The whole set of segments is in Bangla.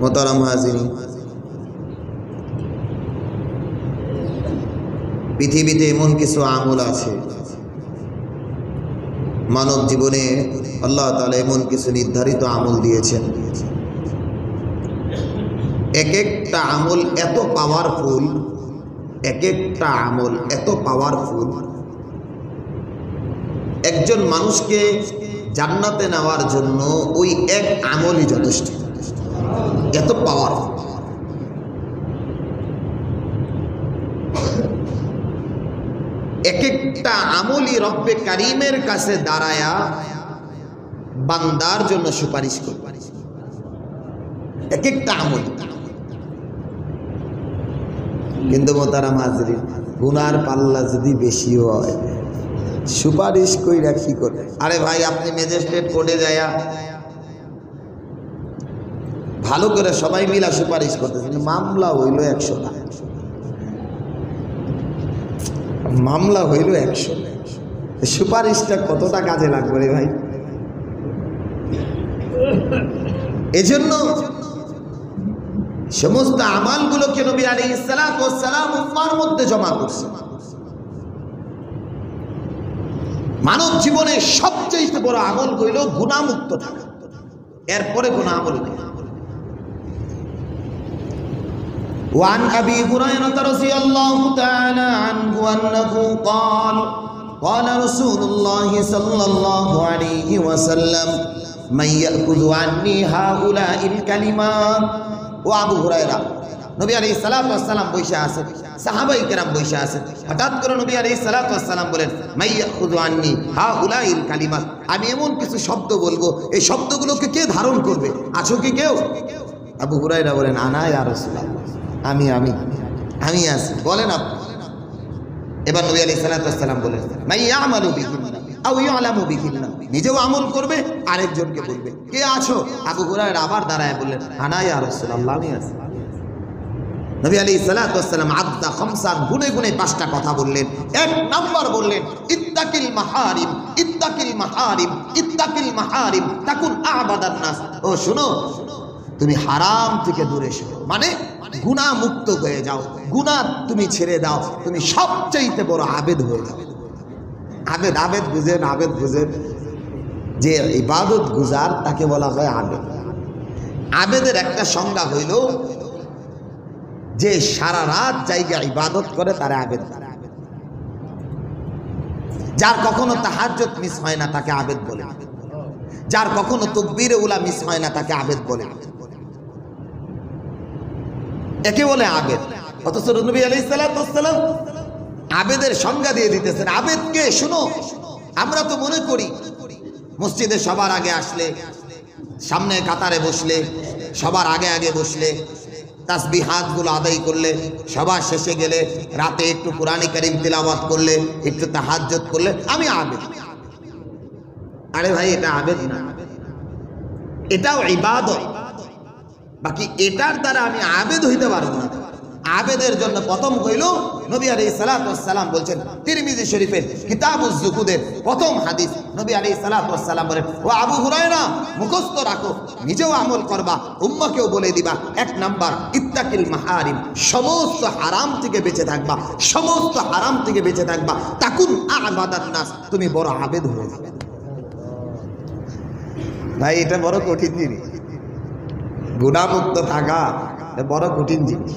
মোহতারাম হাজিরিন, পৃথিবীতে এমন কিছু আমল আছে, মানব জীবনে আল্লাহ তাআলা এমন কিছু নির্ধারিত আমল দিয়েছেন। এক একটা আমল এত পাওয়ারফুল, এক একটা আমল এত পাওয়ারফুল, একজন মানুষকে জান্নাতে নেওয়ার জন্য ওই এক আমলই যথেষ্ট, এত পাওয়ারফুল। এক একটা আমলই রব্বে কারীমের কাছে দাঁড়ায়া বান্দার জন্য সুপারিশ করবে, এক একটা আমল। কিন্তু মোহতারাম হাজিরিন, গুনার পাল্লা যদি বেশি হয় সুপারিশ কইরা কি করে? আরে ভাই, আপনি ম্যাজিস্ট্রেট কোর্টে যায়া ভালো করে সবাই মিলা সুপারিশ করতেছেন, মামলা হইল 100 না, মামলা হইল 100, সুপারিশটা কতটা কাজে লাগবে রে ভাই? এজন্য সমস্ত আমালগুলোকে নবী আলাইহিস সালাতু ওয়াস সালাম উম্মার মধ্যে জমা করছে। মানব জীবনে সবচেয়ে বড় আমল হইল গুনাহমুক্ত থাকা, এরপরে কোনো আমল নেই। وعن أبي هريرة رضي الله تعالى عنه أنه قال قال رسول الله صلى الله عليه وسلم من يأخذ عني هؤلاء الكلمات। ও আবু হুরায়রা, নবী আলাইহিস সালাতু ওয়াস সালাম বসে আছেন, সাহাবায়ে কেরাম বসে আছেন। হঠাৎ করে নবী আলাইহিস সালাতু ওয়াস সালাম বলেন, মান ইয়াখুযু আন্নী হাউলাইল কালিমাত, আমি এমন কিছু শব্দ বলবো, এই শব্দগুলোকে কে ধারণ করবে? আছো কি কেউ? আবু হুরায়রা বলেন, আনা ইয়া রাসূলুল্লাহ, আমি আমি আমি আছি, বলেন আপনি। এবার নবী আলাইহিস সালাতু ওয়াস সালাম বলেন, মান ইয়ামালু বিহিন্না আও ইয়ালামু বিহিন্না, নিজেও আমল করবে আরেকজনকে বলবে। কে আছো? আবু হুরায়রা আবার দাঁড়ায় বললেন, আনা ইয়া রাসূলুল্লাহ, আমি আছি। নবী আলাইহিস সালাতু ওয়াস সালাম আদ্দা খামসান, গুনে গুনে 5টা কথা বললেন। এক নাম্বার বললেন, ইত্তাকিল মাহারিম, ইত্তাকিল মাহারিম, ইত্তাকিল মাহারিম তাকুন আবাদান নাস। ও শুনো, তুমি হারাম থেকে দূরে সরো, মানে গুনাহ মুক্ত হয়ে যাও, গুনাহ তুমি ছেড়ে দাও, তুমি সবচেয়ে বড় আবেদ হয়ে যাও। আবেদ, আবেদ বুঝেন? আবেদ বুঝেন? যে ইবাদত গুজার তাকে বলা হয় আবেদ। আবেদের একটা সংজ্ঞা হইল যে সারা রাত জায়গা ইবাদত করে তারা আবেদ। যার কখনো তাহাজ্জুদ মিস হয় না তাকে আবেদ বলে, যার কখনো তাকবীরে উলা মিস হয় না তাকে আবেদ বলে, একে বলে আবেদ। অথচ নবী আলাইহিস সালাতু ওয়াস সালাম আবেদের সংজ্ঞা দিয়ে দিতেছেন। আবেদকে শুনো, আমরা তো মনে করি মসজিদে সবার আগে আসলে, সামনে কাতারে বসলে, সবার আগে আগে বসলে, তাসবিহাতগুলো আদায় করলে, সবার শেষে গেলে, রাতে একটু কোরআন কারীম তিলাওয়াত করলে, একটু তাহাজ্জুদ করলে আমি আবেদ। আরে ভাই, এটা আবেদ না, এটাও ইবাদত। বাকি এটার দ্বারা আমি আবেদ হইতে পারবো না। আবেদের জন্য প্রথম হইল নবী আলাইহিস সালাতু ওয়াস সালাম বলছেন, তিরমিজি শরীফের কিতাবুজ যুকুদের প্রথম হাদিস, নবী আলাইহিস সালাতু ওয়াস সালাম বলেন, ও আবু হুরায়রা, মুখস্থ রাখো, নিজেও আমল করবা, উম্মাকেও বলে দিবা। 1 নাম্বার, ইত্তাকিল মাহারিম, সমস্ত হারাম থেকে বেঁচে থাকবা, সমস্ত হারাম থেকে বেঁচে থাকবা, তাকুন আবাদান নাস, তুমি বড় আবেদ হয়ে যাবে। ভাই, এটা বড় কঠিন জিনিস, গুনাহমুক্ত থাকা বড় কঠিন জিনিস।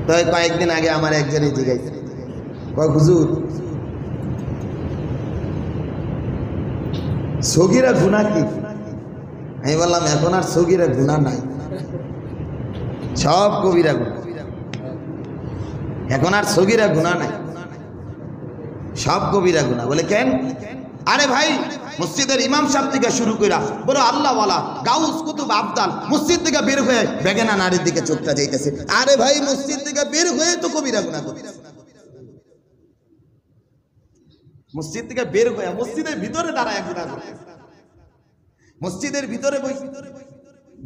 তো কয়েকদিন আগে আমার একজনে জিজ্ঞাসা, কয় হুজুর, সগীরা গুনাহ কি? আমি বললাম, এখন আর সগীরা গুনাহ নাই, সব কবিরা গুনাহ। এখন আর সগীরা গুনাহ নাই, সব কবিরা গুনাহ। বলে কেন? আরে ভাই, মসজিদের ইমাম সাহেব থেকে শুরু করে বড় আল্লাহওয়ালা গাউস কুতুব আবদাল মসজিদ থেকে বের হয়ে বেগানা নারীর দিকে চোখটা যাইতেছে। আরে ভাই, মসজিদ থেকে বের হয়ে তো কবিরা গুনাহ করতেছে। মসজিদ থেকে বের হয়ে মসজিদের ভিতরে দাঁড়ায় গুনাহ করতেছে। মসজিদের ভিতরে বসে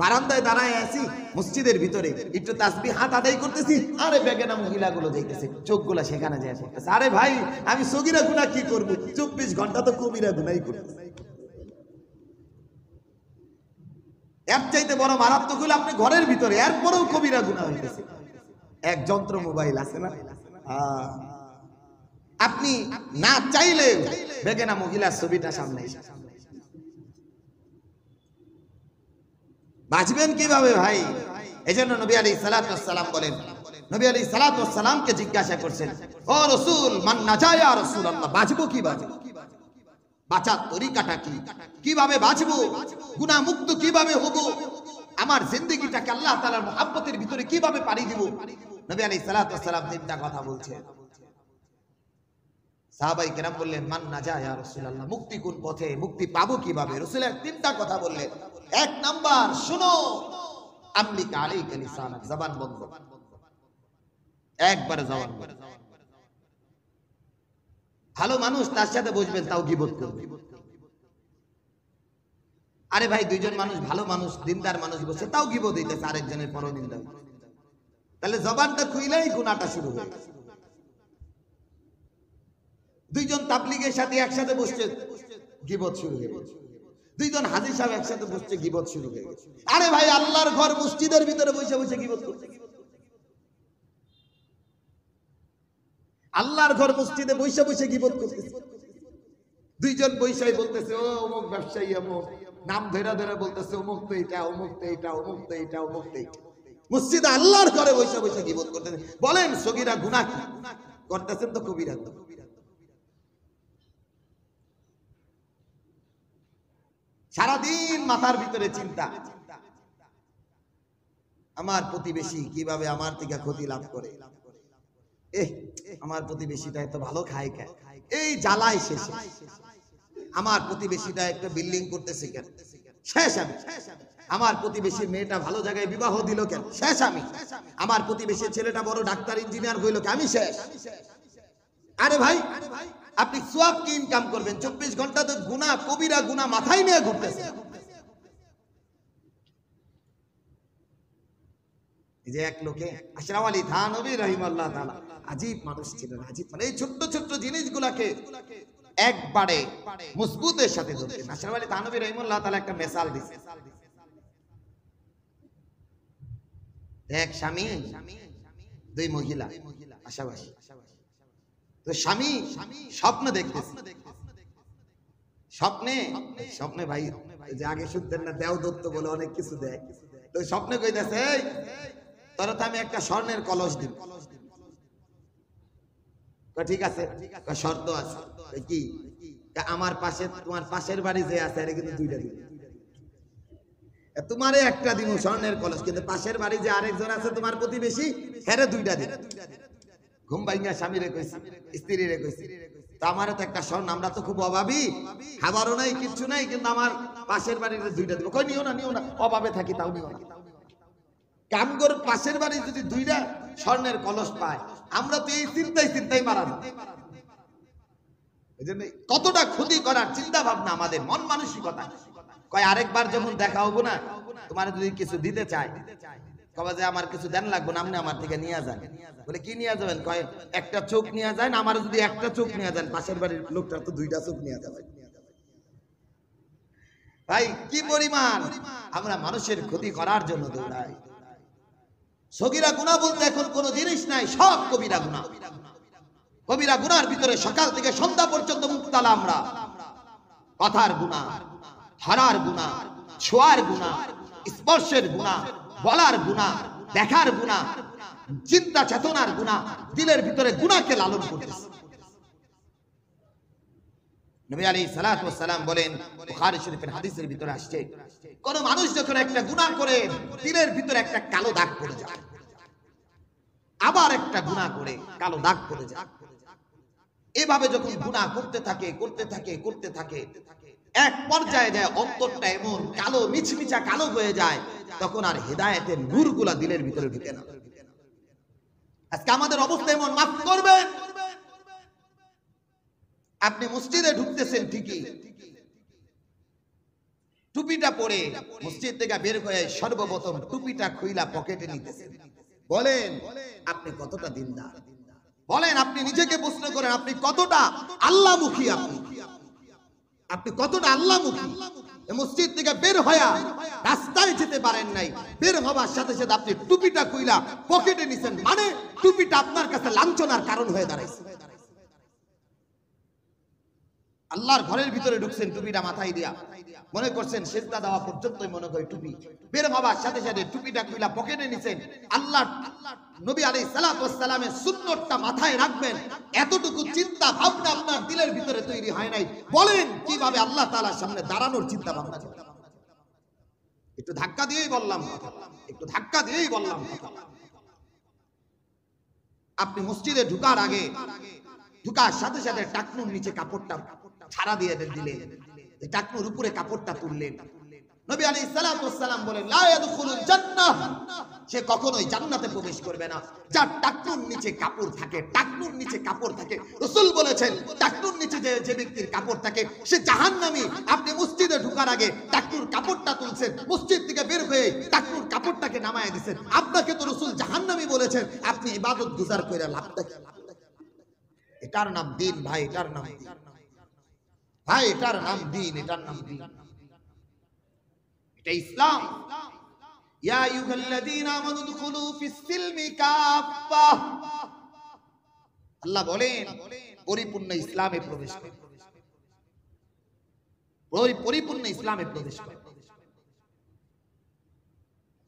বারান্দায় দাঁড়ায় আছি, মসজিদের ভিতরে একটু তাসবিহাত আদায় করতেছি, আরে বেগানা মহিলাগুলো যাইতেছে, চোখগুলা সেখানে যায় পড়তেছে। আরে ভাই, আমি সগীরা গুনাহ কি করব? 24 ঘন্টা তো কবিরা গুনাহই করতেছি। এর চাইতে বড় মারাত্মক হলো আপনি ঘরের ভিতরে, এরপরেও কবিরা গুনাহ হইতেছে। এক যন্ত্র মোবাইল আছে না, আপনি না চাইলে বেগেনা মহিলার ছবিটা সামনে এসে বাঁচবেন কিভাবে ভাই? এজন্য নবী আলাইহিস সালাতু ওয়াস সালাম বলেন, নবী আলাইহিস সালাতু ওয়াস সালামকে জিজ্ঞাসা করছেন, ও রাসূল মান নাজা ইয়া রাসূলুল্লাহ, বাঁচবো কিভাবে? বাঁচার তরিকাটা কি? কিভাবে বাঁচবো? গুনাহ মুক্ত কিভাবে হব? আমার জিন্দেগিটাকে আল্লাহ তাআলার মহব্বতের ভিতরে কিভাবে পাড়ি দিব? নবী আলাইহিস সালাতু ওয়াস সালাম তিনটা কথা বলছেন। সাহাবায়ে কেরাম বললেন, মান নাজা ইয়া রাসূলুল্লাহ, মুক্তি কোন পথে, মুক্তি পাবো কিভাবে? রাসূল তিনটা কথা বললেন। এক নাম্বার, শুনো, আমলিক আলাইকা লিসানাক, জবান বন্ধ, একবারে জবান বন্ধ। ভালো মানুষ তার সাথে বসবেন, তাও গীবত করবে। আরে ভাই, দুইজন মানুষ, ভালো মানুষ, দিনদার মানুষ বসে, তাও গীবত হইতেছে, আরেকজনের পরনিন্দা। তাহলে জবানটা খুইলেই গুনাহটা শুরু হয়ে গেছে। দুইজন তাবলীগের সাথে একসাথে বসছে, গীবত শুরু হয়ে গেছে। দুইজন হাজী সাহেব একসাথে বসছে, গীবত শুরু হয়ে গেছে। আরে ভাই, আল্লাহর ঘর মসজিদের ভিতরে বসে বসে গীবত করছে। আল্লাহর ঘর মসজিদে বসে বসে গীবত করতেছে। দুইজন বৈশাই বলতেছে, ও অমুক ব্যবসায়ী, অমুক নাম ধরে ধরে বলতেছে, অমুক তো এটা, অমুক তো এটা, অমুক তো এটা, অমুক তো এটা। মসজিদে আল্লাহর ঘরে বসে বসে গীবত করতেছে। বলেন সগীরা গুনাহ কি? করতেছেন তো কবিরা গুনাহ। সারাদিন মাথার ভিতরে চিন্তা, আমার প্রতিবেশী কিভাবে আমার থেকে ক্ষতি লাভ করে, আমার প্রতিবেশীটা এত ভালো খায় কেন, এই জ্বালায় শেষে। আমার প্রতিবেশীটা একটা বিল্ডিং করতেছে কেন, শেষ আমি। আমার প্রতিবেশীর মেয়েটা ভালো জায়গায় বিবাহ দিল কেন, শেষ আমি। আমার প্রতিবেশীর ছেলেটা বড় ডাক্তার ইঞ্জিনিয়ার হইল কেন, আমি শেষ। আরে ভাই, আপনি সওয়াব কি ইনকাম করবেন? 24 ঘন্টা তো গুনাহ, কবিরা গুনাহ মাথায় নিয়ে ঘুরতেছে। এই যে এক লোকে আশরাফ আলী থানভী রাহিমাহুল্লাহ তাআলা, আজীব মানুষ ছিলেন, আজীব। মানে এই ছোট্ট ছোট্ট জিনিসগুলোকে একবারে মজবুতের সাথে ধরতেন। আশরাফ আলী থানভী রাহিমাহুল্লাহ তাআলা একটা মিসাল দিয়েছেন। এক স্বামী, দুই মহিলা পাশাপাশি। তো স্বামী স্বপ্ন দেখতেছে, স্বপ্নে ভাই, যে আগে শুনতেন না, দেও দত্ত বলে অনেক কিছু দেয়। তো স্বপ্নে কইতেছে, তোর তো আমি একটা স্বর্ণের কলস দিব। ঠিক আছে, শর্ত আছে। কি? আমার পাশে, তোমার পাশের বাড়ি যে আছে, এর কিন্তু দুইটা দিব। তোমারে একটা দিব স্বর্ণের কলস, কিন্তু পাশের বাড়ি যে আরেকজন আছে তোমার প্রতিবেশী, হেরে দুইটা দিব। ঘুম ভাঙা স্বামীরে কইছি, স্ত্রীরে কইছি, তো আমারও তো একটা স্বর্ণ, আমরা তো খুব অভাবী, খাবারও নাই, কিচ্ছু নাই, কিন্তু আমার পাশের বাড়ির দুইটা দিব। কই নিও না, নিও না, অভাবে থাকি, তাও নিও না। কামগর পাশের বাড়ি যদি দুইটা স্বর্ণের কলস পায়, আমরা তো এই চিন্তায় মারা যাই। এজন্য কতটা ক্ষতি করার চিন্তা ভাবনা আমাদের, মন মানসিকতা। কয় আরেকবার যখন দেখা হবো না, তোমার যদি কিছু দিতে চায়, কবে যে আমার কিছু দেন লাগবে না, আপনি আমার থেকে নিয়ে যান। বলে কি নিয়ে যাবেন? কয় একটা চোখ নিয়ে যায় না, আমার যদি একটা চোখ নিয়ে যান, পাশের বাড়ির লোকটার তো দুইটা চোখ নিয়ে যাবে। ভাই, কি পরিমাণ আমরা মানুষের ক্ষতি করার জন্য দৌড়াই। সগীরা গুনাহ বলতে এখন কোনো জিনিস নাই, সব কবিরা গুনাহ। কবিরা গুনাহর ভিতরে সকাল থেকে সন্ধ্যা পর্যন্ত মুক্তালা আমরা। কথার গুনাহ, হারার গুনাহ, ছোঁয়ার গুনাহ, স্পর্শের গুনাহ, বলার গুনাহ, দেখার গুনাহ, চিন্তা চেতনার গুনাহ, দিলের ভিতরে গুনাহকে লালন করতেছে। নবী আলাইহিস সালাতু ওয়াস সালাম বলেন, বুখারী শরীফের হাদিসের ভিতরে আসছে, কোন মানুষ যখন একটা গুনাহ করে, দিলের ভিতরে একটা কালো দাগ পড়ে যায়, আবার একটা গুনাহ করে কালো দাগ পড়ে যায়। এভাবে যখন গুনাহ করতে থাকে, এক পর্যায়ে যায় অন্তরটা এমন কালো, মিছমিছা কালো হয়ে যায়, তখন আর হেদায়েতের নূরগুলা দিলের ভিতরে ঢুকে না। আজকে আমাদের অবস্থা এমন, মাফ করবেন, আপনি মসজিদে ঢুকতেছেন ঠিকই, টুপিটা পরে মসজিদ থেকে বের হয়ে সর্বপ্রথম টুপিটা খুইলা পকেটে নিতেছেন। বলেন আপনি কতটা দিনদার? বলেন আপনি নিজেকে প্রশ্ন করেন, আপনি কতটা আল্লাহমুখী? আপনি কতটা আল্লাহমুখী? মসজিদ থেকে বের হয়া রাস্তায় যেতে পারেন নাই, বের হবার সাথে সাথে আপনি টুপিটা কইলা পকেটে নিছেন, মানে টুপিটা আপনার কাছে লাঞ্ছনার কারণ হয়ে দাঁড়াইছে। আল্লাহর ঘরের ভিতরে ঢুকছেন টুপিটা মাথায় দিয়া, মনে করছেন সেজদা দেওয়া পর্যন্তই মনে করে টুপি, বের হবার সাথে সাথে টুপিটা কইলা পকেটে নিছেন। আল্লাহ নবী আলাইহিস সালাতু ওয়াস সালামের সুন্নতটা মাথায় রাখবেন, এতটুকু চিন্তা ভাবনা আপনার দিলের ভিতরে তৈরি হয় নাই। বলেন কিভাবে আল্লাহ তাআলার সামনে দাঁড়ানোর চিন্তা ভাবনা? একটু ধাক্কা দিয়েই বললাম কথা, একটু ধাক্কা দিয়েই বললাম কথা। আপনি মসজিদে ঢুকার আগে, ঢুকার সাথে সাথে টাকনুর নিচে কাপড়টা ছাড়া দিয়ে দিলেন, টাকনুর উপরে কাপড়টা তুললেন। নবী আলাইহিস সালাতু ওয়াস সালাম বলেন, লা ইয়াদখুলুল জান্নাহ, সে কখনোই জান্নাতে প্রবেশ করবে না যার টাকনুর নিচে কাপড় থাকে। টাকনুর নিচে কাপড় থাকে, রাসূল বলেছেন টাকনুর নিচে যে ব্যক্তির কাপড় থাকে সে জাহান্নামী। আপনি মসজিদে ঢোকার আগে টাকনুর কাপড়টা তুলছেন, মসজিদ থেকে বের হয়ে টাকনুর কাপড়টাকে নামায় দিয়েছেন, আপনাকে তো রাসূল জাহান্নামী বলেছেন। আপনি ইবাদত গুজার কইরা লাভটা কি? এটার নাম দিন ভাই, এটার নাম দিন ভাই, এটার নাম দিন, এটার নাম দিন, এটা ইসলাম। ইয়া আইয়ুহাল্লাযীনা আমানু দুখুলু ফিস-সিলমি কাফা, আল্লাহ বলেন পরিপূর্ণ ইসলামে প্রবেশ করুন, পরিপূর্ণ ইসলামে প্রবেশ করুন।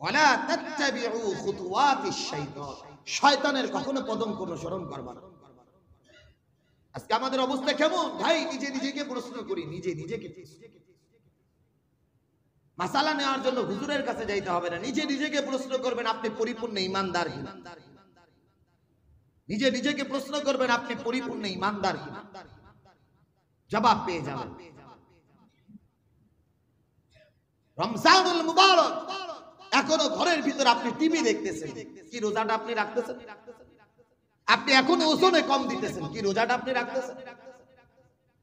ওয়ালা তাত্তাবিউ খুতুওয়াতিশ শাইতান, শয়তানের কখনো পদঙ্ক অনুসরণ করবা না। আজকে আমাদের অবস্থা কেমন ভাই? নিজে নিজেকে প্রশ্ন করি, নিজে নিজেকে। মাসালা নেওয়ার জন্য হুজুরের কাছে যাইতে হবে না, নিজে নিজেকে প্রশ্ন করবেন আপনি পরিপূর্ণ ঈমানদার কিনা। নিজে নিজেকে প্রশ্ন করবেন আপনি পরিপূর্ণ ঈমানদার কিনা, জবাব পেয়ে যাবেন। রমজানুল মুবারক, এখনো ঘরের ভিতর আপনি টিভি দেখতেছেন, কি রোজাটা আপনি রাখতেছেন? আপনি এখনো ওজনে কম দিতেছেন, কি রোজাটা আপনি রাখতেছেন?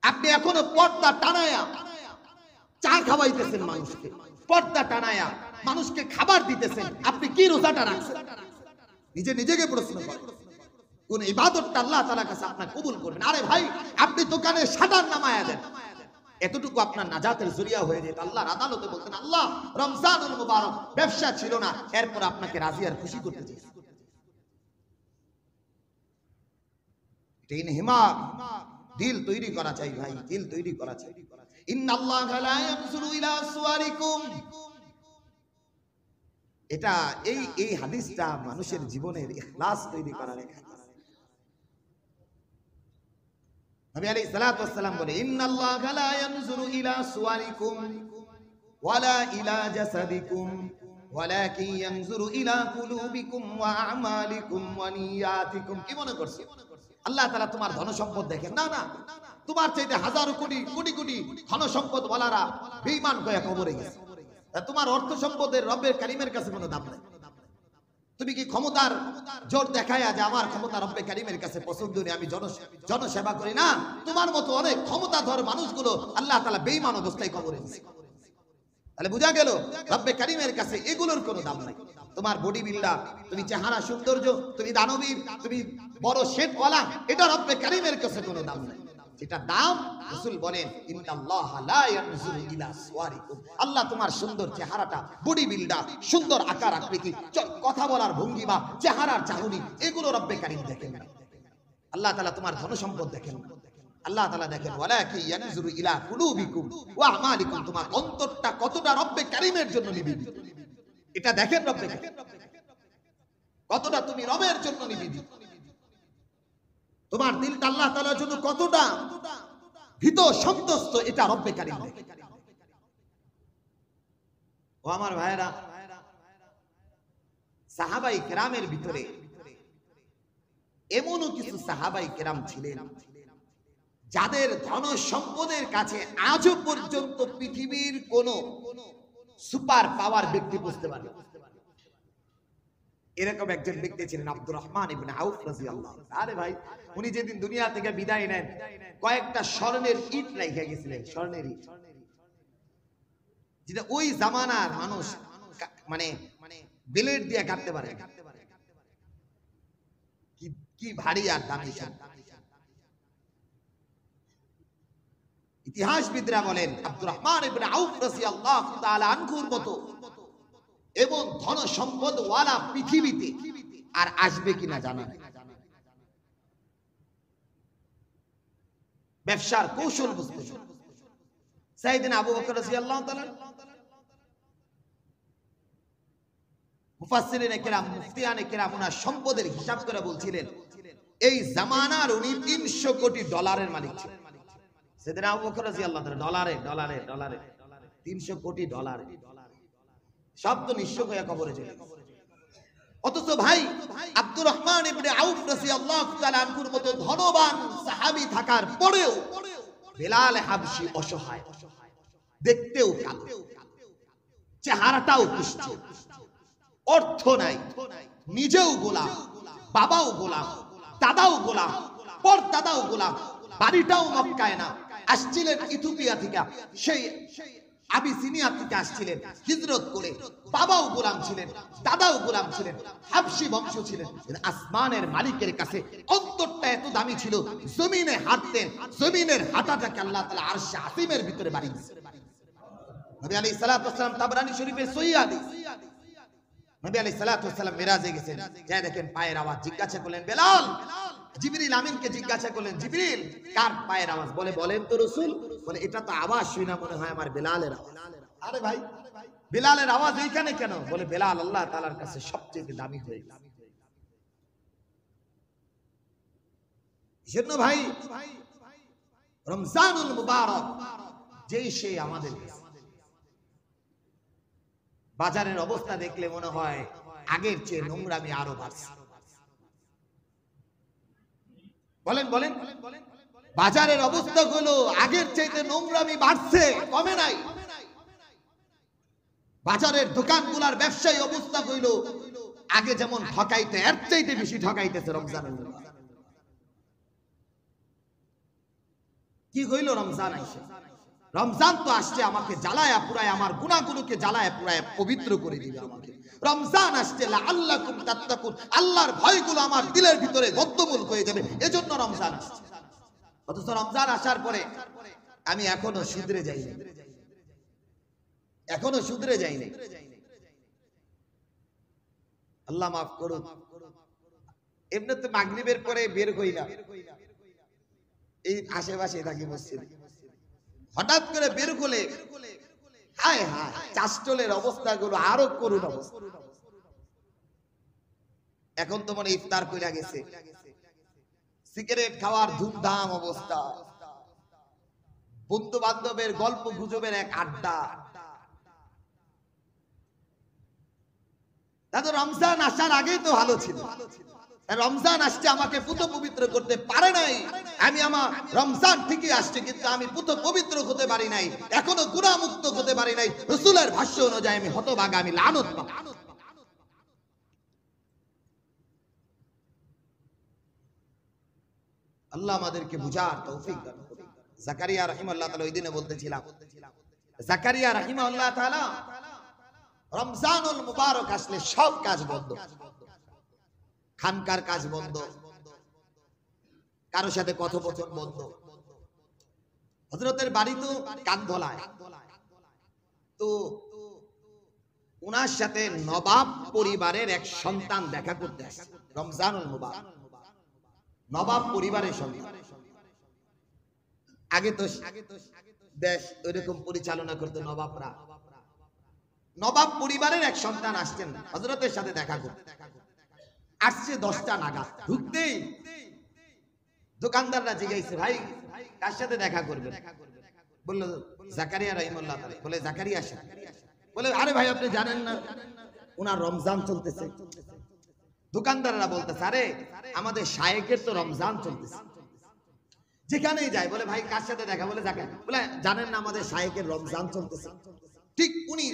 আপনি এখনো পর্দা টানায়া চা খাওয়াইতেছেন মানুষকে, পর্দা টানায়া মানুষকে খাবার দিতেছেন, আপনি কি রোজাটা রাখছেন? নিজে নিজেকে প্রশ্ন করেন, কোন ইবাদতটা আল্লাহ তাআলার কাছে আপনার কবুল করবেন। আরে ভাই আপনি দোকানে শাটার নামায়া দেন, এতটুকু আপনার নাজাতের জরিয়া হয়ে যেত। আল্লাহর আদালতে বলতেন, আল্লাহ রমজানুল মুবারক ব্যবসা ছিল না, এরপর আপনাকে রাজি আর খুশি করতে চেয়েছি। দিল তৈরি করা চাই ভাই, দিল তৈরি করা চাই। ইন্নাল্লাহা লা ইয়ানজুরু ইলা সুওয়ারিকুম, এটা এই হাদিসটা মানুষের জীবনের ইখলাস তৈরি করার এক হাদিস। নবী আলাইহিস সালাতু ওয়াস সালাম বলে, ইন্নাল্লাহা লা ইয়ানজুরু ইলা সুওয়ারিকুম ওয়ালা ইলা জাসাদিকুম ওয়ালাকিন ইয়ানজুরু ইলা কুলুবিকুম ওয়া আমালিকুম ওয়া নিয়াতিকুম। কি মনে করছো আল্লাহ তাআলা তোমার ধন সম্পদ দেখেন? না না, তোমার চাইতে হাজার কোটি কোটি কোটি ধন সম্পদ ওয়ালারা বেঈমান হয়ে কবরে গেছে। তোমার অর্থ সম্পদের রব্বে কারীমের কাছে কোনো দাম নাই। তুমি কি ক্ষমতার জোর দেখায়া যে আমার ক্ষমতা রব্বে কারীমের কাছে পছন্দ নেই, আমি জনসেবা করি না, তোমার মতো অনেক ক্ষমতাধর মানুষগুলো আল্লাহ তাআলা বেঈমান অবস্থায় কবরে গেছে। তাহলে বোঝা গেল রব্বে কারীমের কাছে এগুলোর কোনো দাম নাই। তোমার বডি বিল্ডার, তুমি চেহারা সৌন্দর্য, তুমি দানবীর, তুমি বড় শেঠওয়ালা, এটা রব্বে কারীমের কাছে কোনো দাম নাই। যেটা দাম, রাসূল বলেন ইন্নাল্লাহা লা ইয়ানজুরু ইলা সুওয়ারিকুম, আল্লাহ তোমার সুন্দর চেহারাটা, বডি বিল্ডার, সুন্দর আকার আকৃতি, কথা বলার ভঙ্গিমা, চেহারার চাহনি, এগুলো রব্বে কারীম দেখেন না। আল্লাহ তাআলা তোমার ধন সম্পদ দেখেন না, আল্লাহ তাআলা দেখেন ওয়ালাকিন ইয়ানজুরু ইলা কুলুবিকুম ওয়া আমালিকুম, তোমার অন্তরটা কতটা রব্বে কারীমের জন্য নিবেদিত, এটা দেখেন রব্বে কারীম, কতটা তুমি রবের জন্য নিবেদিত, তোমার দিলটা আল্লাহ তাআলার জন্য কতটা ভীত সন্তুষ্ট, এটা রব্বে কারীম দেখেন। ও আমার ভাইরা, সাহাবায়ে কেরামের ভিতরে এমনও কিছু সাহাবায়ে কেরাম ছিলেন যাদের ধন সম্পদের কাছে আজও পর্যন্ত পৃথিবীর কোন সুপার পাওয়ার ব্যক্তি বুঝতে পারে। এরকম একজন ব্যক্তি ছিলেন আব্দুর রহমান ইবনে আউফ রাদিয়াল্লাহু তাআলা। আরে ভাই, উনি যেদিন দুনিয়া থেকে বিদায় নেন কয়েকটা স্বর্ণের ইট রেখে গেছিলেন, স্বর্ণের ইট, যেটা ওই জামানার মানুষ মানে ব্লেড দিয়ে কাটতে পারে, কি ভারী আর দামি। ইতিহাসবিদরা বলেন আব্দুর রহমান ইবনে আউফ রাদিয়াল্লাহু তাআলা আনহুর মতো এবং ধন সম্পদ ওয়ালা পৃথিবীতে আর আসবে কিনা জানা নেই। ব্যবসার কৌশল বুঝতে সাইয়েদনা আবু বকর রাদিয়াল্লাহু তাআলা মুফাসসিরিনে কেরাম মুফতিয়ানে কেরাম ওনার সম্পদের হিসাব করে বলছিলেন এই জামানার উনি 300 কোটি ডলারের মালিক ছিলেন। সাইয়েদনা আবু বকর রাদিয়াল্লাহু তাআলা ডলারে 300 কোটি ডলার সব তো নিঃস্ব হয়ে কবরে চলে গেছে। অথচ ভাই আব্দুর রহমান ইবনে আউফ রাদিয়াল্লাহু তাআলা আনহুর মতো ধনবান সাহাবী থাকার পরেও বেলাল হাবশী অসহায়, দেখতেও কালো, চেহারাটাও কুষ্ঠ, অর্থ নাই, নিজেও গোলাম, বাবাও গোলাম, দাদাও গোলাম, পরদাদাও গোলাম, বাড়িটাও মক্কায় না, আসছিলেন ইথিওপিয়া থেকে, সেই আবিসিনিয়া থেকে আসছিলেন হিজরত করে, বাবাও গোলাম ছিলেন, দাদাও গোলাম ছিলেন, হাবশী বংশ ছিলেন। আসমানের মালিকের কাছে অন্তরটা এত দামি ছিল, জমিনে হাঁটতেন, জমিনের হাঁটাটাকে আল্লাহ তাআলা আরশে আসিমের ভিতরে বাড়ি দিয়েছেন। নবী আলাইহিস সালাতু ওয়াস সালাম তাবরানী শরীফের সহিহ হাদিস, নবী আলাইহিস সালাতু ওয়াস সালাম মিরাজে গেছেন, যা দেখেন পায়ের আওয়াজ, জিজ্ঞাসা করলেন বেলাল, জিবরিল আমিনকে জিজ্ঞাসা করলেন জিবরিল কার পায়ের আওয়াজ? বলে বলেন তো রাসূল। বলে এটা তো আওয়াজ শুনে মনে হয় আমার বেলালের আওয়াজ। আরে ভাই বেলালের আওয়াজ এইখানে কেন? বলে বেলাল আল্লাহ তাআলার কাছে সবচেয়ে দামি হয়ে গেছে। এজন্য ভাই রমজানুল মুবারক যেই সে আমাদের বাজারের অবস্থা দেখলে মনে হয় আগের চেয়ে নোংরামি আরো বাড়ছে। বলেন বলেন বাজারের অবস্থা গুলো আগের চাইতে নোংরামি বাড়ছে, কমে নাই। বাজারের দোকানগুলোর ব্যবসায়ী অবস্থা হইল আগে যেমন ঠকাইতে এর চাইতে বেশি ঠকাইতেছে রমজানের। কি হইল? রমজান আইছে, রমজান তো আসছে আমাকে জ্বালায়া পুরায়, আমার গুনাহগুলোকে জ্বালায়া পুরায় পবিত্র করে দিবে আমাকে। রমজান আসছে লাআল্লাকুম তাত্তাকুন, আল্লাহর ভয়গুলো আমার দিলের ভিতরে বদ্ধমূল হয়ে যাবে, এজন্য রমজান আসছে। অথচ রমজান আসার পরে আমি এখনো শুধরে যাইনি, এখনো শুধরে যাইনি। আল্লাহ মাফ করুন। এমনিতে মাগরিবের পরে বের হই না, এই আশেপাশে থাকি মসজিদে, হঠাৎ করে বের হলে হায় হায় চাষটলের অবস্থাগুলো আরো করুণ অবস্থা। এখন তো মানে ইফতার কইরা গেছে, সিগারেট খাওয়ার ধুমধাম অবস্থা, বন্ধু বান্ধবের গল্প গুজবের এক আড্ডা। দাদা রমজান আসার আগেই তো ভালো ছিল, রমজান আসছে আমাকে পুত পবিত্র করতে পারে নাই। আমি আমার রমজান ঠিকই আসছে কিন্তু আমি পুত পবিত্র হতে পারি নাই, এখনো গুনাহ মুক্ত হতে পারি নাই। রাসূলের ভাষ্য অনুযায়ী আমি হতভাগা, আমি লানত পাবো। আল্লাহ আমাদেরকে বুঝার তৌফিক দান করুন। জাকারিয়া রাহিমাহুল্লাহ তাআলা ওই দিনে বলতেছিলাম, জাকারিয়া রাহিমাহুল্লাহ তাআলা রমজানুল মুবারক আসলে সব কাজ বন্ধ, খানকার কাজ বন্ধ, কারোর সাথে কথোপকথন বন্ধ। হযরতের বাড়ি তো কানধলায়, তো উনার সাথে নবাব পরিবারের এক সন্তান দেখা করতে আসছে রমজানুল মুবারক, নবাব পরিবারের সন্তান। আগে তো দেশ ওইরকম পরিচালনা করতে নবাবরা, নবাব পরিবারের এক সন্তান আসছেন হযরতের সাথে দেখা করতে। আসছে 10টা নাগাদ, ঢুকতেই দোকানদাররা জিজ্ঞাসা, ভাই কার সাথে দেখা করবেন? বললো জাকারিয়া রাহিমাহুল্লাহ তাআলা। বলে জাকারিয়া আসেন। বলে আরে ভাই আপনি জানেন না ওনার রমজান চলতেছে? দোকানদাররা বলতেছে আরে আমাদের শায়েখের তো রমজান চলতেছে, যেখানেই যায় বলে ভাই কার সাথে দেখা? বলে জাকারিয়া। বলে জানেন না আমাদের শায়েখের রমজান চলতেছে? ঠিক উনি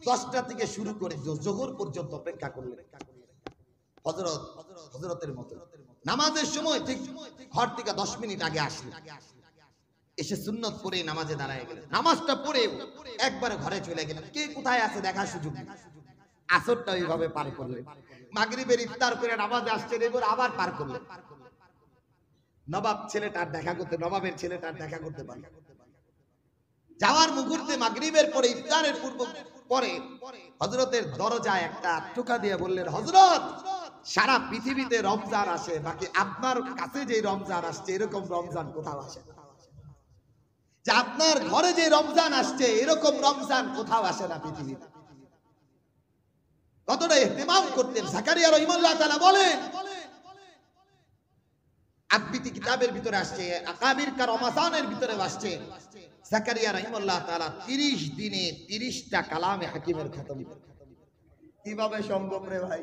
10টা থেকে শুরু করে জোহর পর্যন্ত অপেক্ষা করলেন। হযরতের মতো নামাজের সময় ঠিক ঘর থেকে 10 মিনিট আগে আসলেন, এসে সুন্নত পড়ে নামাজে দাঁড়ায় গেলেন। নামাজটা পড়ে একবারে ঘরে চলে গেলেন, কে কোথায় আছে দেখার সুযোগ নেই। আসরটা এইভাবে পার করলেন, মাগরিবের ইফতার করে নামাজে আসছেন, এবার আবার পার করলেন। নবাব ছেলেটার দেখা করতে, নবাবের ছেলেটার দেখা করতে পারলেন। যাওয়ার মুহূর্তে মাগরিবের পরে ইফতারের পূর্ব পরে হযরতের দরজায় একটা টোকা দিয়ে বললেন, হযরত সারা পৃথিবীতে রমজান আসে, বাকি আপনার কাছে যে রমজান আসছে এরকম রমজান কোথাও আসে না। যে আপনার ঘরে যে রমজান আসছে এরকম রমজান কোথাও আসে না পৃথিবীতে। কতটা ইহতিমাম করতেন জাকারিয়া রাহিমাহুল্লাহ তাআলা বলেন, আবৃত্তি কিতাবের ভিতরে আসছে, আকাবির কা রমাজানের ভিতরে আসছে, জাকারিয়া রাহিমাহুল্লাহ তাআলা 30 দিনে 30টা কালামে হাকিমের খতম করতেন। কিভাবে সম্ভব রে ভাই?